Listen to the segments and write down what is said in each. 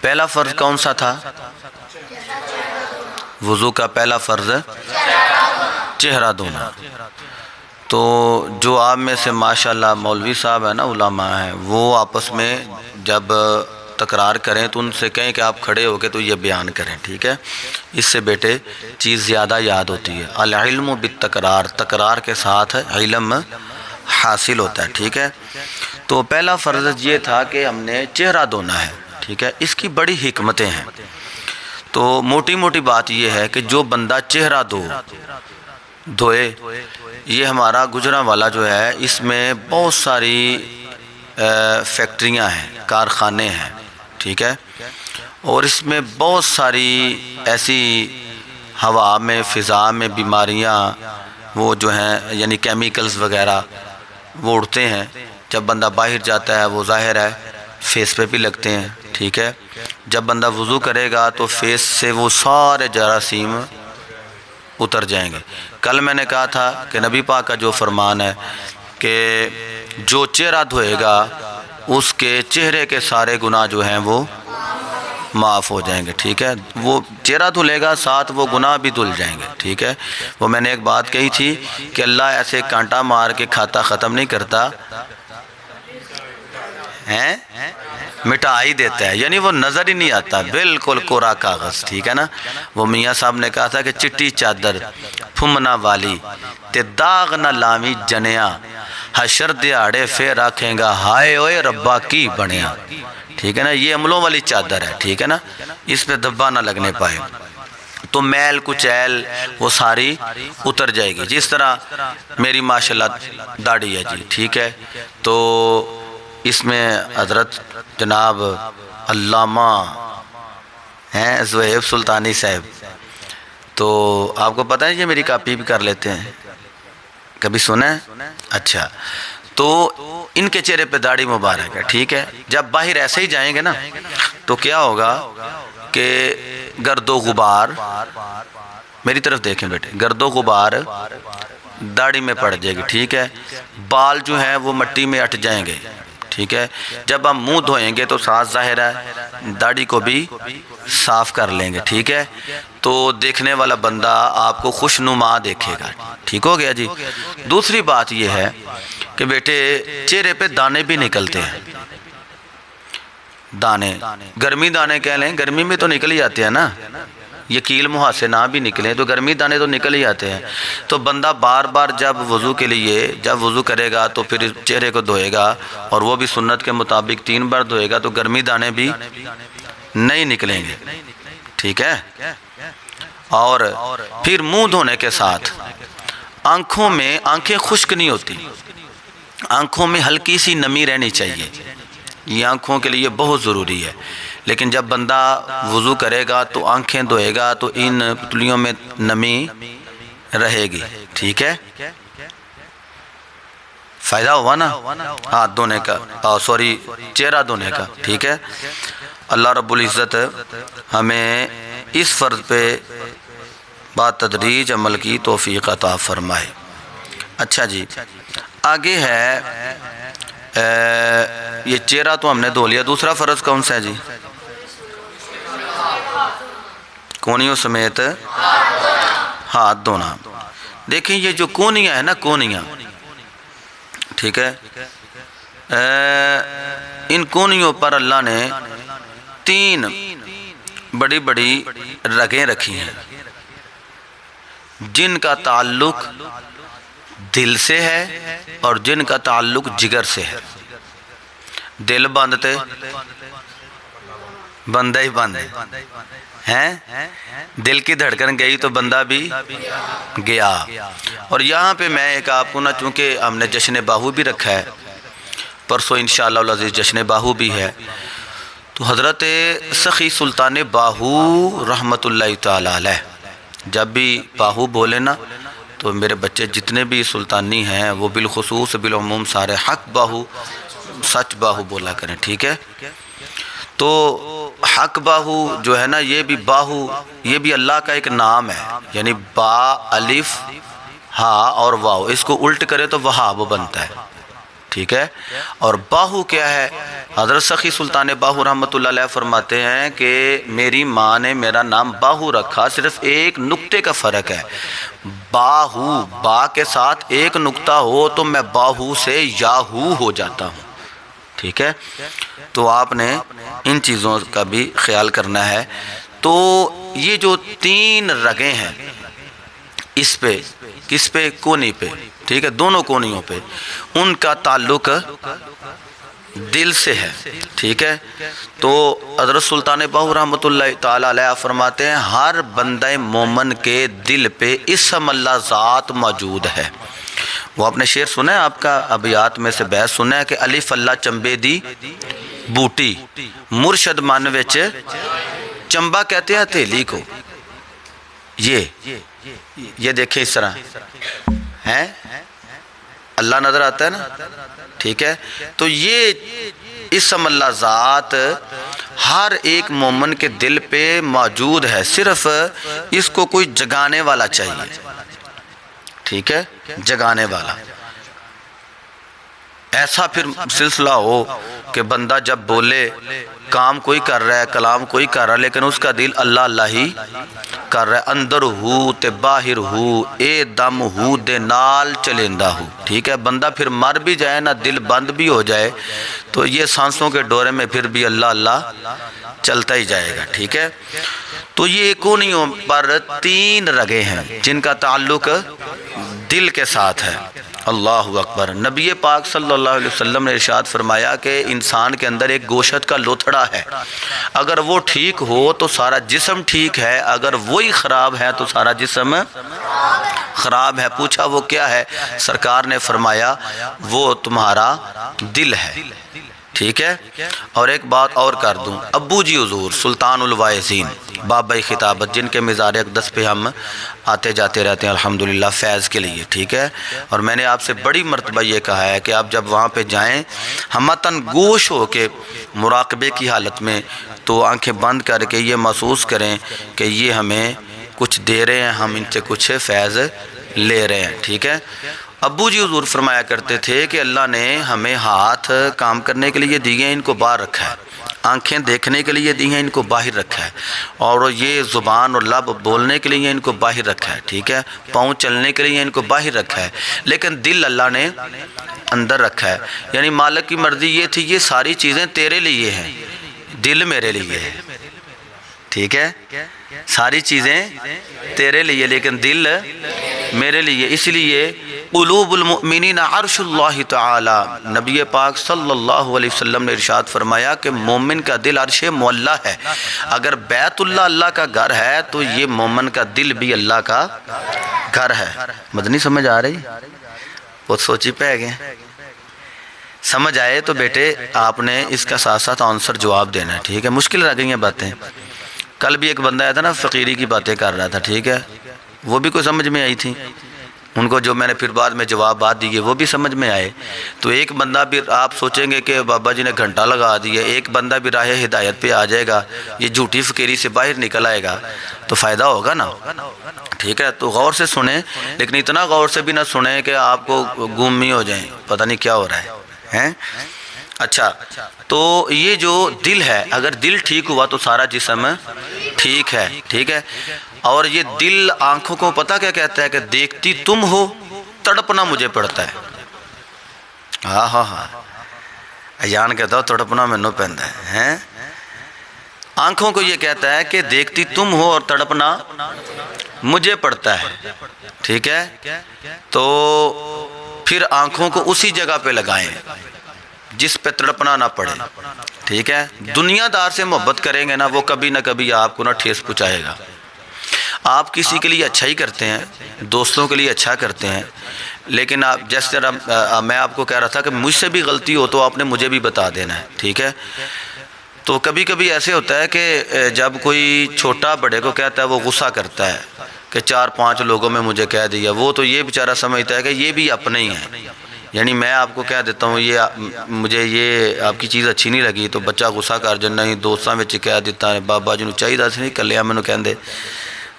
پہلا فرض کون سا تھا؟ وضو کا پہلا فرض چہرہ دھونا۔ تو جو آپ میں سے ماشاءاللہ مولوی صاحب ہیں نا، علماء ہیں، وہ آپس میں جب تکرار کریں تو ان سے کہیں کہ آپ کھڑے ہو کے تو یہ بیان کریں، ٹھیک ہے؟ اس سے بیٹے چیز زیادہ یاد ہوتی ہے۔ العلم بالتکرار، تکرار کے ساتھ علم حاصل ہوتا ہے، ٹھیک ہے؟ تو پہلا فرض یہ تھا کہ ہم نے چہرہ دھونا ہے، ٹھیک ہے؟ اس کی بڑی حکمتیں ہیں۔ تو موٹی موٹی بات یہ ہے کہ جو بندہ چہرہ دھوئے، یہ ہمارا گجرانوالہ جو ہے اس میں بہت ساری فیکٹریاں ہیں، کارخانے ہیں، ٹھیک ہے؟ اور اس میں بہت ساری ایسی ہوا میں، فضا میں بیماریاں وہ جو ہیں یعنی کیمیکلز وغیرہ وہ اڑتے ہیں۔ جب بندہ باہر جاتا ہے وہ ظاہر ہے فیس پہ بھی لگتے ہیں، ٹھیک ہے؟ جب بندہ وضو کرے گا تو فیس سے وہ سارے جراثیم اتر جائیں گے۔ کل میں نے کہا تھا کہ نبی پاک کا جو فرمان ہے کہ جو چہرہ دھوئے گا اس کے چہرے کے سارے گناہ جو ہیں وہ معاف ہو جائیں گے، ٹھیک ہے؟ وہ چہرہ دھلے گا ساتھ وہ گناہ بھی دھل جائیں گے، ٹھیک ہے؟ وہ میں نے ایک بات کہی تھی کہ اللہ ایسے کانٹا مار کے کھاتا ختم نہیں کرتا، ہیں مٹا ہی دیتا ہے، یعنی وہ نظر ہی نہیں آتا، بالکل کوڑا کاغذ، ٹھیک ہے نا؟ وہ میاں صاحب نے کہا تھا کہ چٹی چادر پھمنا والی تے داغ نہ لامی جنیا، حشر دیاڑے پھر رکھیں گا ہائے اوئے ربا کی بنیا، ٹھیک ہے نا؟ یہ عملوں والی چادر ہے، ٹھیک ہے نا؟ اس پہ دھبا نہ لگنے پائے تو میل کچیل وہ ساری اتر جائے گی۔ جس طرح میری ماشاءاللہ داڑھی ہے جی، ٹھیک ہے؟ تو اس میں حضرت جناب علامہ ہیں زہیب سلطانی صاحب، تو آپ کو پتہ ہے یہ میری کاپی بھی کر لیتے ہیں، کبھی سنا ہے؟ اچھا، تو ان کے چہرے پہ داڑھی مبارک ہے، ٹھیک ہے؟ جب باہر ایسے ہی جائیں گے نا تو کیا ہوگا کہ گرد و غبار، میری طرف دیکھیں بیٹے، گرد و غبار داڑھی میں پڑ جائے گی، ٹھیک ہے؟ بال جو ہیں وہ مٹی میں اٹ جائیں گے، ٹھیک ہے؟ جب ہم منہ دھوئیں گے تو ساتھ ظاہر ہے داڑھی کو بھی صاف کر لیں گے، ٹھیک ہے؟ تو دیکھنے والا بندہ آپ کو خوشنما دیکھے گا، ٹھیک ہو گیا جی؟ دوسری بات یہ ہے کہ بیٹے چہرے پہ دانے بھی نکلتے ہیں، دانے گرمی دانے کہہ لیں، گرمی میں تو نکل ہی آتے ہیں نا، یہ کیل منہ سے نہ بھی نکلیں تو گرمی دانے تو نکل ہی آتے ہیں۔ تو بندہ بار بار جب وضو کے لیے جب وضو کرے گا تو پھر چہرے کو دھوئے گا، اور وہ بھی سنت کے مطابق 3 بار دھوئے گا تو گرمی دانے بھی نہیں نکلیں گے، ٹھیک ہے؟ اور پھر منہ دھونے کے ساتھ آنکھوں میں، آنکھیں خشک نہیں ہوتی، آنکھوں میں ہلکی سی نمی رہنی چاہیے، یہ آنکھوں کے لیے بہت ضروری ہے۔ لیکن جب بندہ وضو کرے گا تو آنکھیں دھوئے گا تو ان پتلیوں میں نمی رہے گی، ٹھیک ہے؟ فائدہ ہوا نا ہاتھ دھونے کا، سوری چہرہ دھونے کا، ٹھیک ہے؟ اللہ رب العزت ہمیں اس فرض پہ بتدریج عمل کی توفیق عطا فرمائے۔ اچھا جی، آگے ہے یہ چہرہ تو ہم نے دھو لیا، دوسرا فرض کون سا ہے جی؟ کونیوں سمیت ہاتھ دھونا۔ دیکھیں یہ جو کونیاں ہیں نا، کونیاں، ٹھیک ہے؟ ان کونیوں پر اللہ نے 3 بڑی بڑی رگیں رکھی ہیں جن کا تعلق دل سے ہے اور جن کا تعلق جگر سے ہے۔ دل بندتے بندہ ہی بند ہے، دل کی دھڑکن گئی تو بندہ بھی گیا۔ اور یہاں پہ میں ایک آپ کو نا، چونکہ ہم نے جشن باہو بھی رکھا ہے، پرسوں انشاءاللہ العزیز جشن باہو بھی ہے، تو حضرت سخی سلطان باہو رحمت اللہ تعالی علیہ جب بھی باہو بولے نا تو میرے بچے جتنے بھی سلطانی ہیں وہ بالخصوص بالعموم سارے حق باہو، سچ باہو بولا کریں، ٹھیک ہے؟ تو حق باہو جو ہے نا، یہ بھی باہو، یہ بھی اللہ کا ایک نام ہے، یعنی با الف ہا اور واو، اس کو الٹ کرے تو وہاب بنتا ہے، ٹھیک ہے. اور باہو کیا ہے؟ حضرت سخی سلطان باہو رحمۃ اللہ علیہ فرماتے ہیں کہ میری ماں نے میرا نام باہو رکھا، صرف ایک نقطے کا فرق ہے. باہو، با کے ساتھ ایک نقطہ ہو تو میں باہو سے یاہو ہو جاتا ہوں. ٹھیک ہے، تو آپ نے ان چیزوں کا بھی خیال کرنا ہے. تو یہ جو 3 رگیں ہیں اس پہ، کس پہ؟ کونی پہ. ٹھیک ہے، دونوں کونیوں پہ ان کا تعلق دل سے ہے. ٹھیک ہے، تو حضرت سلطان باہو رحمۃ اللہ تعالی علیہ فرماتے ہیں ہر بندہ مومن کے دل پہ اسم اللہ ذات موجود ہے. وہ آپ نے شعر سنا ہے، آپ کا ابیات میں سے بیت سنا ہے کہ الف اللہ چمبے دی بوٹی مرشد من وچ چمبا کہتے ہیں ہتھیلی کو. یہ دیکھیں اس طرح ہے، اللہ نظر آتا ہے نا. ٹھیک ہے، تو یہ اسم اللہ ذات ہر ایک مومن کے دل پہ موجود ہے، صرف اس کو کوئی جگانے والا چاہیے. ٹھیک ہے، جگانے والا. ایسا پھر سلسلہ ہو کہ بندہ جب بولے، کام کوئی کر رہا ہے، کلام کوئی کر رہا ہے، لیکن اس کا دل اللہ اللہ ہی کر رہا ہے. اندر ہو تے باہر ہو، اے دم ہو دے نال چلیندہ ہو. ٹھیک ہے، بندہ پھر مر بھی جائے نا، دل بند بھی ہو جائے، تو یہ سانسوں کے ڈورے میں پھر بھی اللہ اللہ چلتا ہی جائے گا. ٹھیک ہے، تو یہ کونیوں پر 3 رگیں ہیں جن کا تعلق دل کے ساتھ ہے. اللہ اکبر. نبی پاک صلی اللہ علیہ وسلم نے ارشاد فرمایا کہ انسان کے اندر ایک گوشت کا لوتھڑا ہے، اگر وہ ٹھیک ہو تو سارا جسم ٹھیک ہے، اگر وہی خراب ہے تو سارا جسم خراب ہے. پوچھا وہ کیا ہے؟ سرکار نے فرمایا وہ تمہارا دل ہے. ٹھیک ہے، اور ایک بات اور کر دوں، ابو جی حضور سلطان الواعظین بابا خطابت، جن کے مزار اقدس پہ ہم آتے جاتے رہتے ہیں الحمدللہ فیض کے لیے. ٹھیک ہے، اور میں نے آپ سے بڑی مرتبہ یہ کہا ہے کہ آپ جب وہاں پہ جائیں ہمتاً گوش ہو کے مراقبے کی حالت میں، تو آنکھیں بند کر کے یہ محسوس کریں کہ یہ ہمیں کچھ دے رہے ہیں، ہم ان سے کچھ فیض لے رہے ہیں. ٹھیک ہے، ابو جی حضور فرمایا کرتے تھے کہ اللہ نے ہمیں ہاتھ کام کرنے کے لیے دیے ہیں، ان کو باہر رکھا ہے. آنکھیں دیکھنے کے لیے دی ہیں، ان کو باہر رکھا ہے. اور یہ زبان اور لب بولنے کے لیے ان کو باہر رکھا ہے. ٹھیک ہے، پاؤں چلنے کے لیے ان کو باہر رکھا ہے. لیکن دل اللہ نے اندر رکھا ہے. یعنی مالک کی مرضی یہ تھی، یہ ساری چیزیں تیرے لیے ہیں، دل میرے لیے ہے. ٹھیک ہے، ساری چیزیں تیرے لیے لیکن دل میرے لیے. اس لیے قلوب المؤمنین عرش اللہ تعالی، نبی پاک صلی اللہ علیہ وسلم نے ارشاد فرمایا کہ مومن کا دل عرش معلیٰ ہے. اگر بیت اللہ اللہ کا گھر ہے تو یہ مومن کا دل بھی اللہ کا گھر ہے. مدنی سمجھ آ رہی؟ بہت سوچی پہ گئے. سمجھ آئے تو بیٹے آپ نے اس کا ساتھ ساتھ آنسر جواب دینا ہے. ٹھیک ہے، مشکل رہ گئی ہیں باتیں. کل بھی ایک بندہ آیا تھا نا، فقیری کی باتیں کر رہا تھا. ٹھیک ہے، وہ بھی کوئی سمجھ میں آئی تھی ان کو، جو میں نے پھر بعد میں جوابات دیے وہ بھی سمجھ میں آئے. تو ایک بندہ بھی آپ سوچیں گے کہ بابا جی نے گھنٹہ لگا دیا، ایک بندہ بھی راہ ہدایت پہ آ جائے گا، یہ جھوٹی فقیری سے باہر نکل آئے گا تو فائدہ ہوگا نا. ٹھیک ہے، تو غور سے سنیں، لیکن اتنا غور سے بھی نہ سنیں کہ آپ کو گم ہو جائیں، پتہ نہیں کیا ہو رہا ہے. اچھا، تو یہ جو دل ہے، اگر دل ٹھیک ہوا تو سارا جسم ٹھیک ہے. ٹھیک ہے، اور یہ دل آنکھوں کو پتہ کیا کہتا ہے کہ دیکھتی تم ہو، تڑپنا مجھے پڑتا ہے. ہاں ہاں ہاں، ایان کہتا ہو تڑپنا مینوں پیندا ہے. آنکھوں کو یہ کہتا ہے کہ دیکھتی تم ہو اور تڑپنا مجھے پڑتا ہے. ٹھیک ہے، تو پھر آنکھوں کو اسی جگہ پہ لگائیں جس پہ تڑپنا نہ پڑے. ٹھیک ہے، دنیا دار سے محبت کریں گے نا، وہ کبھی نہ کبھی آپ کو نہ ٹھیس پہنچائے گا. آپ کسی کے لیے اچھا ہی کرتے ہیں، دوستوں کے لیے اچھا کرتے ہیں، لیکن آپ جس طرح میں آپ کو کہہ رہا تھا کہ مجھ سے بھی غلطی ہو تو آپ نے مجھے بھی بتا دینا ہے. ٹھیک ہے، تو کبھی کبھی ایسے ہوتا ہے کہ جب کوئی چھوٹا بڑے کو کہتا ہے وہ غصہ کرتا ہے کہ 4-5 لوگوں میں مجھے کہہ دیا. وہ تو یہ بیچارہ سمجھتا ہے کہ یہ بھی اپنے ہی ہیں. یعنی میں آپ کو کہہ دیتا ہوں یہ مجھے یہ آپ کی چیز اچھی نہیں لگی تو بچہ غصہ کر جانا، نہیں دوستاں وچ کہہ دیتا ہے بابا جی نوں چاہیے سی نہیں کلیا مینوں کہندے.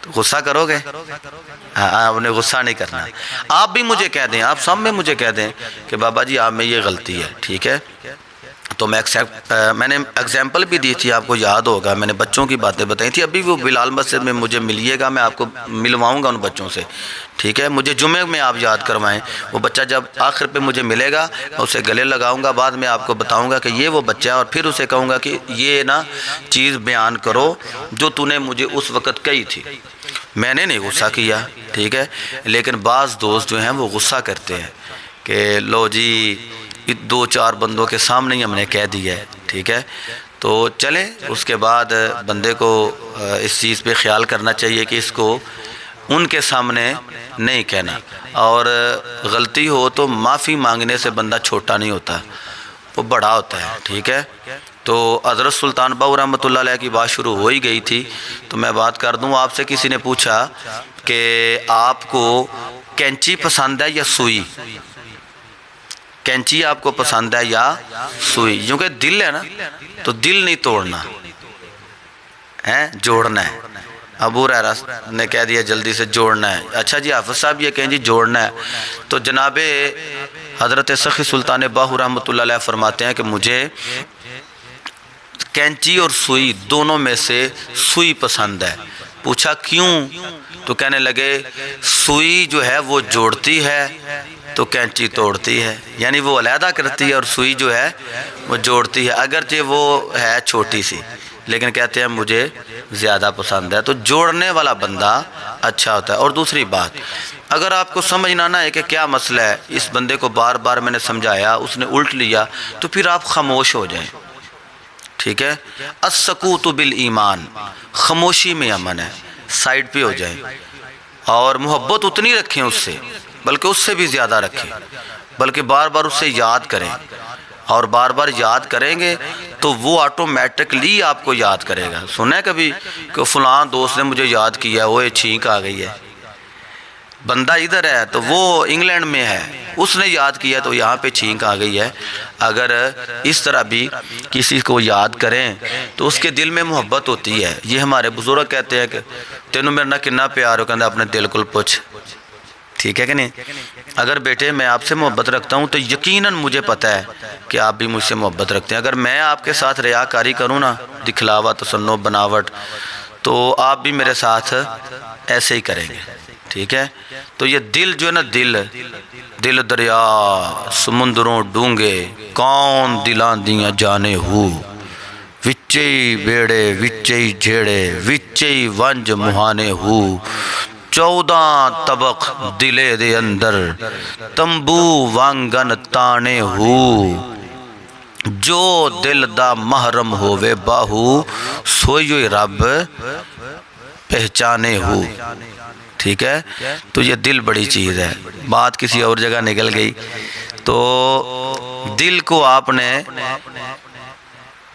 تو غصہ کرو گے؟ آپ نے غصہ نہیں کرنا. آپ بھی مجھے کہہ دیں، آپ سب میں مجھے کہہ دیں کہ بابا جی آپ میں یہ غلطی ہے، ٹھیک ہے، تو میں نے ایگزامپل بھی دی تھی، آپ کو یاد ہوگا، میں نے بچوں کی باتیں بتائی تھی. ابھی وہ بلال مسجد میں مجھے ملیے گا، میں آپ کو ملواؤں گا ان بچوں سے، ٹھیک ہے. مجھے جمعے میں آپ یاد کروائیں. وہ بچہ جب آخر پہ مجھے ملے گا میں اسے گلے لگاؤں گا، بعد میں آپ کو بتاؤں گا کہ یہ وہ بچہ ہے، اور پھر اسے کہوں گا کہ یہ نا چیز بیان کرو جو تو نے مجھے اس وقت کہی تھی. میں نے نہیں غصہ کیا، ٹھیک ہے، لیکن بعض دوست جو ہیں وہ غصہ کرتے ہیں کہ لو جی 2-4 بندوں کے سامنے ہی ہم نے کہہ دیا ہے، ٹھیک ہے. تو چلیں، اس کے بعد بندے کو اس چیز پہ خیال کرنا چاہیے کہ اس کو ان کے سامنے نہیں کہنا، اور غلطی ہو تو معافی مانگنے سے بندہ چھوٹا نہیں ہوتا، وہ بڑا ہوتا ہے، ٹھیک ہے. تو حضرت سلطان باہو رحمۃ اللہ علیہ کی بات شروع ہو ہی گئی تھی تو میں بات کر دوں. آپ سے کسی نے پوچھا کہ آپ کو کینچی پسند ہے یا سوئی؟ کینچی آپ کو پسند ہے یا سوئی؟ کیونکہ دل ہے نا، تو دل نہیں توڑنا ہے، جوڑنا ہے. ابو ہریرہ نے کہہ دیا جلدی سے جوڑنا ہے. اچھا جی حافظ صاحب یہ کہیں جی جوڑنا ہے، تو جناب حضرت سخی سلطان باہو رحمۃ اللہ علیہ فرماتے ہیں کہ مجھے کینچی اور سوئی دونوں میں سے سوئی پسند ہے. پوچھا کیوں؟ تو کہنے لگے سوئی جو ہے وہ جوڑتی ہے تو کینچی توڑتی ہے، یعنی وہ علیحدہ کرتی ہے، اور سوئی جو ہے وہ جوڑتی ہے، اگرچہ وہ ہے چھوٹی سی، لیکن کہتے ہیں مجھے زیادہ پسند ہے. تو جوڑنے والا بندہ اچھا ہوتا ہے. اور دوسری بات، اگر آپ کو سمجھنا نہ ہے کہ کیا مسئلہ ہے، اس بندے کو بار بار میں نے سمجھایا، اس نے الٹ لیا، تو پھر آپ خاموش ہو جائیں، ٹھیک ہے. السکوت بالایمان، خاموشی میں امن ہے، سائیڈ پہ ہو جائیں، اور محبت اتنی رکھیں اس سے، بلکہ اس سے بھی زیادہ رکھیں، بلکہ بار بار اس سے یاد کریں، اور بار بار یاد کریں گے تو وہ آٹومیٹکلی آپ کو یاد کرے گا. سنا ہے کبھی کہ فلاں دوست نے مجھے یاد کیا، وہ چھینک آ گئی ہے، بندہ ادھر ہے تو وہ انگلینڈ میں ہے، اس نے یاد کیا تو یہاں پہ چھینک آ گئی ہے. اگر اس طرح بھی کسی کو یاد کریں تو اس کے دل میں محبت ہوتی ہے. یہ ہمارے بزرگ کہتے ہیں کہ تینوں میرے نہ کنا پیار ہو، کہنا اپنے دل کو پوچھ، ٹھیک ہے کہ نہیں. اگر بیٹے میں آپ سے محبت رکھتا ہوں تو یقیناً مجھے پتہ ہے کہ آپ بھی مجھ سے محبت رکھتے ہیں. اگر میں آپ کے ساتھ ریاکاری کروں نا، دکھلاوا، تصنع، بناوٹ، تو آپ بھی میرے ساتھ ایسے ہی کریں گے، ٹھیک ہے. تو یہ دل جو ہے نا، دل دریا سمندروں ڈونگے، کون دلاں دیاں جانے ہو، وچے بیڑے وچے جھیڑے وچے ونج مہانے ہو، 14 طبق دلے دے اندر تمبو وانگن تانے ہو، جو دل دا محرم ہووے باہو سوئی رب پہچانے ہو، ٹھیک ہے. تو یہ دل بڑی چیز ہے. بات کسی اور جگہ نکل گئی. تو دل کو آپ نے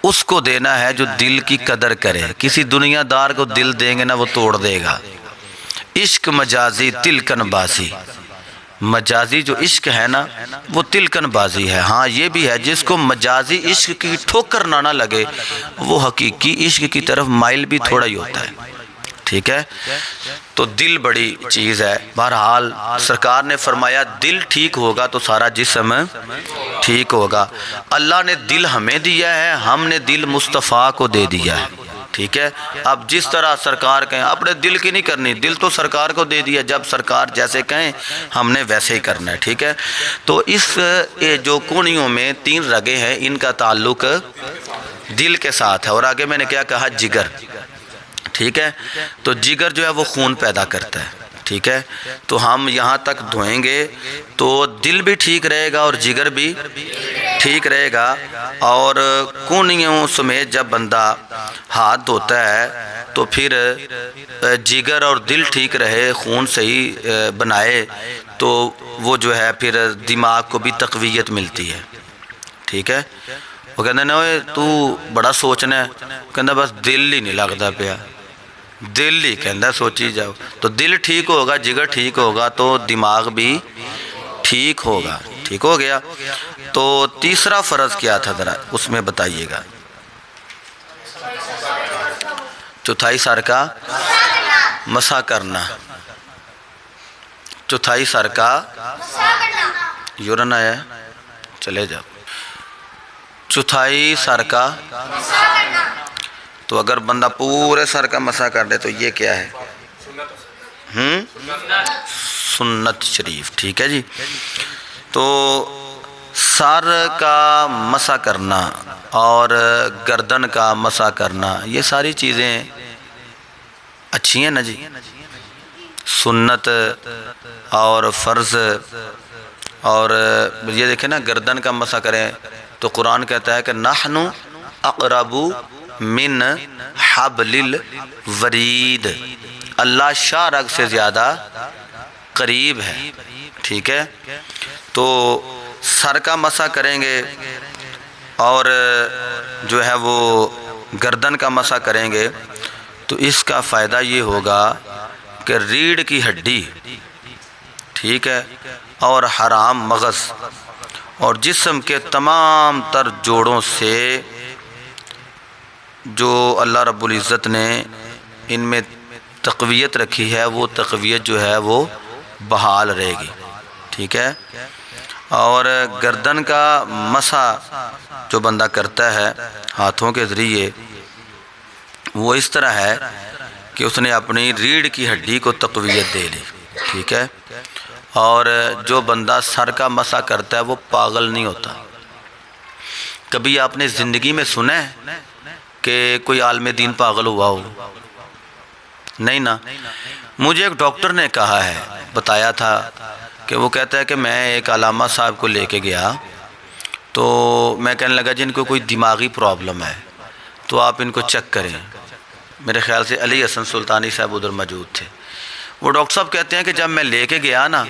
اس کو دینا ہے جو دل کی قدر کرے. کسی دنیا دار کو دل دیں گے نا، وہ توڑ دے گا. عشق مجازی تلکن بازی، مجازی جو عشق ہے نا وہ تلکن بازی ہے. ہاں یہ بھی ہے، جس کو مجازی عشق کی ٹھوکر نہ لگے وہ حقیقی عشق کی طرف مائل بھی تھوڑا ہی ہوتا ہے، ٹھیک ہے. تو دل بڑی چیز ہے. بہرحال سرکار نے فرمایا دل ٹھیک ہوگا تو سارا جسم ٹھیک ہوگا. اللہ نے دل ہمیں دیا ہے، ہم نے دل مصطفیٰ کو دے دیا ہے، ٹھیک ہے. اب جس طرح سرکار کہیں، اپنے دل کی نہیں کرنی، دل تو سرکار کو دے دیا، جب سرکار جیسے کہیں ہم نے ویسے ہی کرنا ہے، ٹھیک ہے. تو اس جو کونیوں میں 3 رگیں ہیں، ان کا تعلق دل کے ساتھ ہے. اور آگے میں نے کیا کہا؟ جگر، ٹھیک ہے. تو جگر جو ہے وہ خون پیدا کرتا ہے، ٹھیک ہے. تو ہم یہاں تک دھوئیں گے تو دل بھی ٹھیک رہے گا اور جگر بھی ٹھیک رہے گا. اور کونیوں سمیت جب بندہ ہاتھ دھوتا ہے تو پھر جگر اور دل ٹھیک رہے، خون صحیح بنائے، تو وہ جو ہے پھر دماغ کو بھی تقویت ملتی ہے، ٹھیک ہے. وہ کہتے ہیں تو بڑا سوچنا ہے، کہتا بس دل ہی نہیں لگتا پیا، دل ہی کہتا سوچی جاؤ. تو دل ٹھیک ہوگا، جگر ٹھیک ہوگا تو دماغ بھی ٹھیک ہوگا. ٹھیک ہو گیا. تو تیسرا فرض کیا تھا ذرا اس میں بتائیے گا؟ چوتھائی سر کا مسح کرنا، چوتھائی سر کا یورن آیا ہے، چلے جاؤ، چوتھائی سر کا، تو اگر بندہ پورے سر کا مسح کر دے تو یہ کیا ہے؟ سنت شریف، ٹھیک ہے جی۔ تو سر کا مسح کرنا اور گردن کا مسح کرنا یہ ساری چیزیں اچھی ہیں نا جی، سنت اور فرض۔ اور یہ دیکھیں نا، گردن کا مسح کریں تو قرآن کہتا ہے کہ نحن اقرب من حبل الورید، اللہ شاہ رگ سے زیادہ قریب ہے، ٹھیک ہے۔ تو سر کا مسح کریں گے اور جو ہے وہ گردن کا مسح کریں گے تو اس کا فائدہ یہ ہوگا کہ ریڑھ کی ہڈی، ٹھیک ہے، اور حرام مغز اور جسم کے تمام تر جوڑوں سے جو اللہ رب العزت نے ان میں تقویت رکھی ہے، وہ تقویت جو ہے وہ بحال رہے گی، ٹھیک ہے۔ اور گردن کا مسح جو بندہ کرتا ہے ہاتھوں کے ذریعے، وہ اس طرح ہے کہ اس نے اپنی ریڑھ کی ہڈی کو تقویت دے لی، ٹھیک ہے۔ اور جو بندہ سر کا مسح کرتا ہے وہ پاگل نہیں ہوتا۔ کبھی آپ نے زندگی میں سنا ہے کہ کوئی عالم دین پاگل ہوا ہو؟ نہیں نا۔ مجھے ایک ڈاکٹر نے کہا ہے، بتایا تھا کہ وہ کہتا ہے کہ میں ایک علامہ صاحب کو لے کے گیا تو میں کہنے لگا جن کو کوئی دماغی پرابلم ہے تو آپ ان کو چیک کریں۔ میرے خیال سے علی حسن سلطانی صاحب ادھر موجود تھے۔ وہ ڈاکٹر صاحب کہتے ہیں کہ جب میں لے کے گیا نا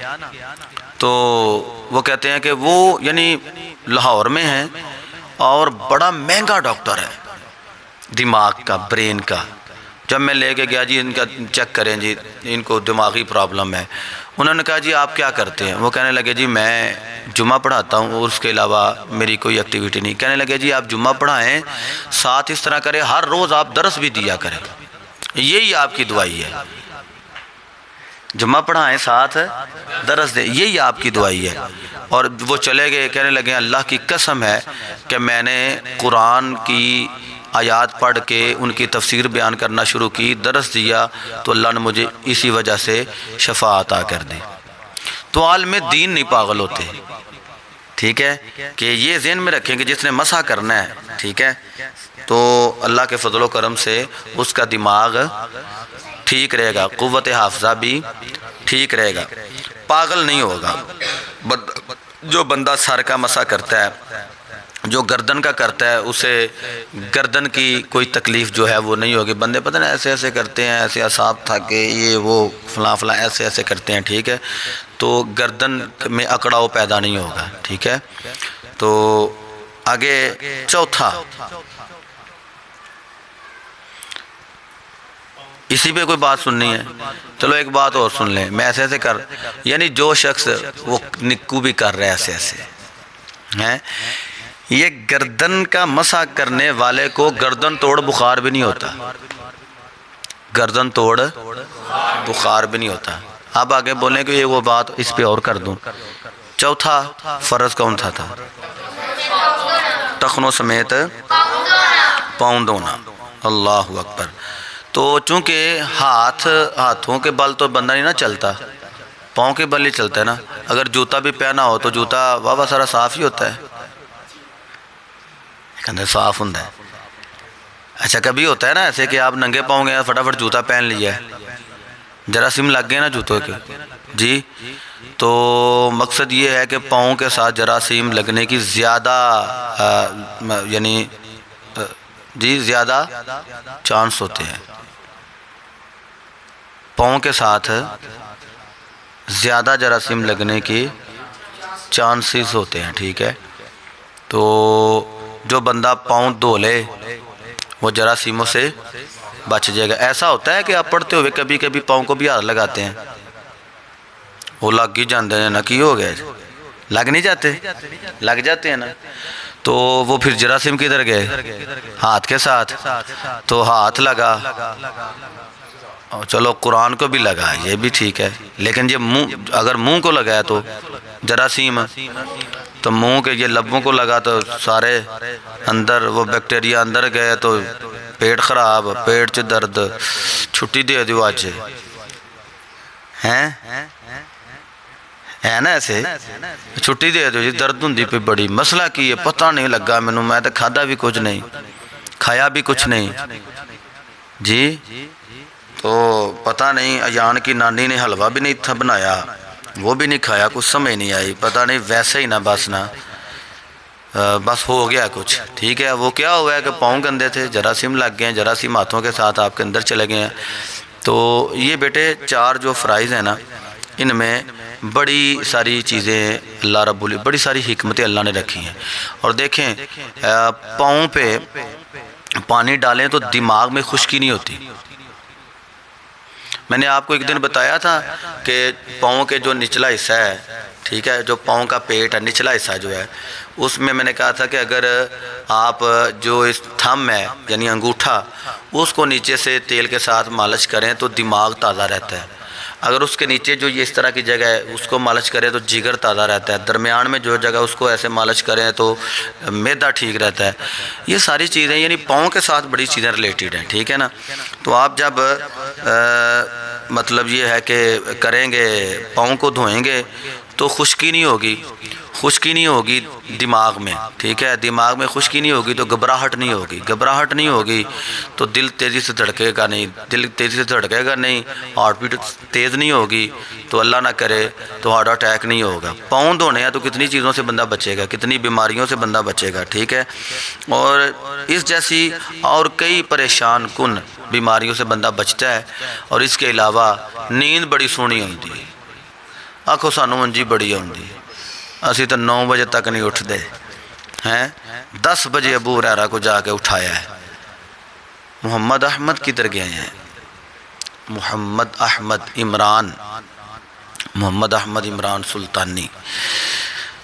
تو وہ کہتے ہیں کہ وہ یعنی لاہور میں ہیں اور بڑا مہنگا ڈاکٹر ہے دماغ کا، برین کا۔ جب میں لے کے گیا جی ان کا چیک کریں جی، ان کو دماغی پرابلم ہے۔ انہوں نے کہا جی آپ کیا کرتے ہیں؟ وہ کہنے لگے جی میں جمعہ پڑھاتا ہوں اور اس کے علاوہ میری کوئی ایکٹیویٹی نہیں۔ کہنے لگے جی آپ جمعہ پڑھائیں، ساتھ اس طرح کریں ہر روز آپ درس بھی دیا کریں، یہی آپ کی دعائی ہے۔ جمعہ پڑھائیں ساتھ درس دیں، یہی آپ کی دعائی ہے۔ اور وہ چلے گئے، کہنے لگے اللہ کی قسم ہے کہ میں نے قرآن کی آیات پڑھ کے ان کی تفسیر بیان کرنا شروع کی، درس دیا تو اللہ نے مجھے اسی وجہ سے شفا عطا کر دی۔ تو عالم دین نہیں پاگل ہوتے، ٹھیک ہے، کہ یہ ذہن میں رکھیں کہ جس نے مسح کرنا ہے، ٹھیک ہے، تو اللہ کے فضل و کرم سے اس کا دماغ ٹھیک رہے گا، قوت حافظہ بھی ٹھیک رہے گا، پاگل نہیں ہوگا۔ جو بندہ سر کا مسح کرتا ہے، جو گردن کا کرتا ہے، اسے گردن کی کوئی تکلیف جو ہے وہ نہیں ہوگی۔ بندے پتہ نا ایسے ایسے کرتے ہیں، ایسے اعصاب تھک یہ وہ فلاں فلاں ایسے ایسے کرتے ہیں، ٹھیک ہے، تو گردن میں اکڑاؤ پیدا نہیں ہوگا، ٹھیک ہے۔ تو آگے چوتھا، اسی پہ کوئی بات سننی ہے؟ چلو ایک بات اور سن لیں، میں ایسے ایسے کر، یعنی جو شخص وہ نکو بھی کر رہے ایسے ایسے ہیں، یہ گردن کا مسح کرنے والے کو گردن توڑ بخار بھی نہیں ہوتا، گردن توڑ بخار بھی نہیں ہوتا۔ آپ آگے بولیں کہ یہ وہ بات اس پہ اور کر دوں۔ چوتھا فرض کون تھا؟ ٹخنوں سمیت پاؤں دھونا، اللہ اکبر۔ تو چونکہ ہاتھوں کے بل تو بندہ نہیں نا چلتا، پاؤں کے بل ہی چلتا ہے نا۔ اگر جوتا بھی پہنا ہو تو جوتا واہ سارا صاف ہی ہوتا ہے، صاف ہوں۔ اچھا کبھی ہوتا ہے نا ایسے کہ آپ ننگے پاؤں گے فٹافٹ جوتا پہن لیا ہے، جراثیم لگ گئے نا جوتوں کے، جی، تو مقصد یہ ہے کہ پاؤں کے ساتھ جراثیم لگنے کی زیادہ یعنی جی زیادہ چانس ہوتے ہیں، پاؤں کے ساتھ زیادہ جراثیم لگنے کی چانسز ہوتے ہیں، ٹھیک ہے۔ تو جو بندہ پاؤں دھو لے وہ جراثیموں سے بچ جائے گا۔ ایسا ہوتا ہے کہ آپ پڑھتے ہوئے کبھی کبھی پاؤں کو بھی ہاتھ لگاتے ہیں، وہ لگ ہی جاتے ہیں نا، کی ہو گیا لگ نہیں جاتے؟ لگ جاتے ہیں نا، تو وہ پھر جراثیم کدھر گئے؟ ہاتھ کے ساتھ، تو ہاتھ لگا چلو قرآن کو بھی لگا یہ بھی ٹھیک ہے، لیکن یہ منہ، اگر منہ کو لگا ہے تو جراثیم، تو منہ کے یہ لبوں کو لگا تو سارے اندر وہ بیکٹیریا اندر گئے تو پیٹ خراب، پیٹ چ درد، چھٹی دے دیو آج ہیں ہے نا، ایسے چھٹی دے دیو جی، درد ہوں پہ بڑی، مسئلہ کی ہے پتہ نہیں لگا مینوں، میں تو کھادا بھی کچھ نہیں، کھایا بھی کچھ نہیں جی، تو پتہ نہیں ایان کی نانی نے حلوہ بھی نہیں تھا بنایا، وہ بھی نہیں کھایا، کچھ سمجھ نہیں آئی، پتہ نہیں ویسے ہی بس ہو گیا کچھ، ٹھیک ہے۔ وہ کیا ہوا ہے کہ پاؤں گندے تھے، جراثیم لگ گئے ہیں، جراثیم ہاتھوں کے ساتھ آپ کے اندر چلے گئے ہیں۔ تو یہ بیٹے 4 جو فرائض ہیں نا، ان میں بڑی ساری چیزیں اللہ رب العالمین، بڑی ساری حکمتیں اللہ نے رکھی ہیں۔ اور دیکھیں پاؤں پہ پانی ڈالیں تو دماغ میں خشکی نہیں ہوتی۔ میں نے آپ کو ایک دن بتایا تھا کہ پاؤں کے جو نچلا حصہ ہے، ٹھیک ہے، جو پاؤں کا پیٹ ہے، نچلا حصہ جو ہے، اس میں نے کہا تھا کہ اگر آپ جو اس تھم ہے یعنی انگوٹھا، اس کو نیچے سے تیل کے ساتھ مالش کریں تو دماغ تازہ رہتا ہے۔ اگر اس کے نیچے جو یہ اس طرح کی جگہ ہے اس کو مالش کریں تو جگر تازہ رہتا ہے۔ درمیان میں جو جگہ اس کو ایسے مالش کریں تو معدہ ٹھیک رہتا ہے۔ یہ ساری چیزیں یعنی پاؤں کے ساتھ بڑی چیزیں ریلیٹڈ ہیں، ٹھیک ہے نا۔ تو آپ جب مطلب یہ ہے کہ کریں گے، پاؤں کو دھوئیں گے تو خشکی نہیں ہوگی، خشکی نہیں ہوگی دماغ میں، ٹھیک ہے، دماغ میں خشکی نہیں ہوگی تو گھبراہٹ نہیں ہوگی، گھبراہٹ نہیں ہوگی تو دل تیزی سے دھڑکے گا نہیں، دل تیزی سے دھڑکے گا نہیں، ہارٹ بیٹ تیز نہیں ہوگی تو اللہ نہ کرے تو ہارٹ اٹیک نہیں ہوگا۔ پاؤں دھونے ہیں تو کتنی چیزوں سے بندہ بچے گا، کتنی بیماریوں سے بندہ بچے گا، ٹھیک ہے۔ اور اس جیسی اور کئی پریشان کن بیماریوں سے بندہ بچتا ہے۔ اور اس کے علاوہ نیند بڑی سونی ہوتی ہے، آنکھوں سانوں منجی بڑی ہوتی ہے، اسی تو 9 بجے تک نہیں اٹھتے ہیں، 10 بجے ابو ہریرہ کو جا کے اٹھایا ہے۔ محمد احمد کدھر گئے ہیں؟ محمد احمد عمران سلطانی۔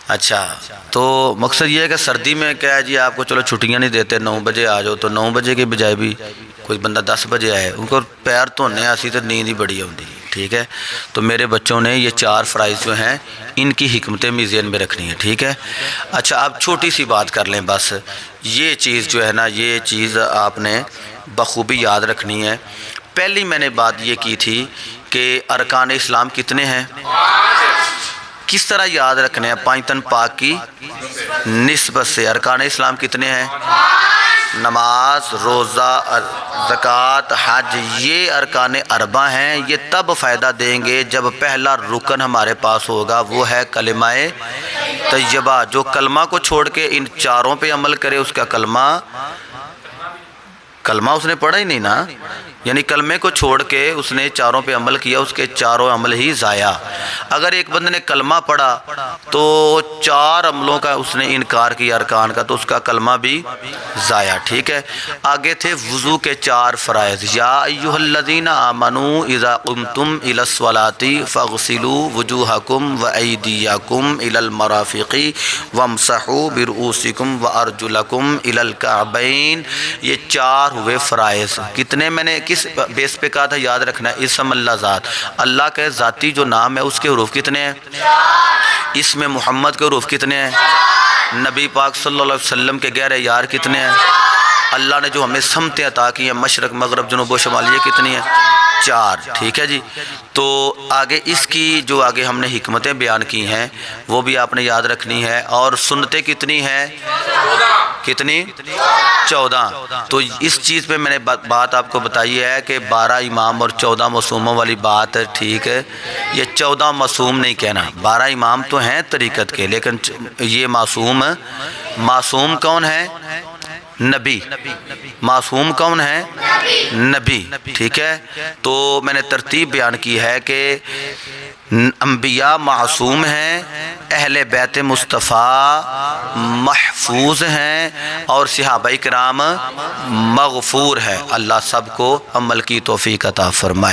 اچھا، تو مقصد یہ ہے کہ سردی میں کیا ہے جی، آپ کو چلو چھٹیاں نہیں دیتے، 9 بجے آ جاؤ، تو 9 بجے کے بجائے بھی کوئی بندہ 10 بجے آئے، ان کو پیر دھونے اسی تو نیند ہی بڑی ہوتی ہے، ٹھیک ہے۔ تو میرے بچوں نے یہ 4 فرائض جو ہیں ان کی حکمتیں بھی ذہن میں رکھنی ہیں، ٹھیک ہے۔ اچھا، آپ چھوٹی سی بات کر لیں، بس یہ چیز جو ہے نا، یہ چیز آپ نے بخوبی یاد رکھنی ہے۔ پہلی میں نے بات یہ کی تھی کہ ارکان اسلام کتنے ہیں، کس طرح یاد رکھنے ہیں؟ 5 تن پاک کی نسبت سے ارکان اسلام کتنے ہیں؟ نماز، روزہ، زکوٰۃ، حج، یہ ارکان 4 ہیں۔ یہ تب فائدہ دیں گے جب پہلا رکن ہمارے پاس ہوگا، وہ ہے کلمہ طیبہ۔ جو کلمہ کو چھوڑ کے ان 4 پہ عمل کرے، اس کا کلمہ اس نے پڑھا ہی نہیں نا، یعنی کلمے کو چھوڑ کے اس نے 4 پہ عمل کیا، اس کے 4 عمل ہی ضائع۔ اگر ایک بندے نے کلمہ پڑھا تو 4 عملوں کا اس نے انکار کیا ارکان کا، تو اس کا کلمہ بھی ضائع، ٹھیک ہے۔ آگے تھے وضو کے 4 فرائض، یا ایھا الذین آمنوا اذا قمتم الی الصلاۃ فاغسلوا وجوہکم وایدیکم الی المرافق وامسحوا برؤوسکم وارجلکم الی الکعبین۔ یہ 4 ہوئے فرائض۔ کتنے میں نے کس بیس پہ کہا تھا یاد رکھنا ہے؟ اسم اللہ ذات، اللہ کے ذاتی جو نام ہے اس کے حروف کتنے ہیں؟ اس میں محمد کے حروف کتنے ہیں؟ نبی پاک صلی اللہ علیہ وسلم کے گہرے یار کتنے ہیں؟ اللہ نے جو ہمیں سمتیں عطا کی ہیں، مشرق، مغرب، جنوب و شمال، یہ کتنی ہیں؟ 4، ٹھیک ہے جی۔ تو آگے اس کی جو آگے ہم نے حکمتیں بیان کی ہیں وہ بھی آپ نے یاد رکھنی ہے۔ اور سنتیں کتنی ہیں؟ کتنی؟ 14۔ تو اس چیز پہ میں نے بات آپ کو بتائی ہے کہ 12 امام اور 14 معصوموں والی بات، ٹھیک ہے۔ یہ 14 معصوم نہیں کہنا، 12 امام تو ہیں طریقت کے، لیکن یہ معصوم کون ہے؟ نبی۔ معصوم کون ہے؟ نبی، ٹھیک ہے۔ تو میں نے ترتیب بیان کی ہے کہ انبیاء معصوم ہیں، اہل بیت مصطفیٰ محفوظ ہیں، اور صحابہ کرام مغفور ہیں۔ اللہ سب کو عمل کی توفیق عطا فرمائے۔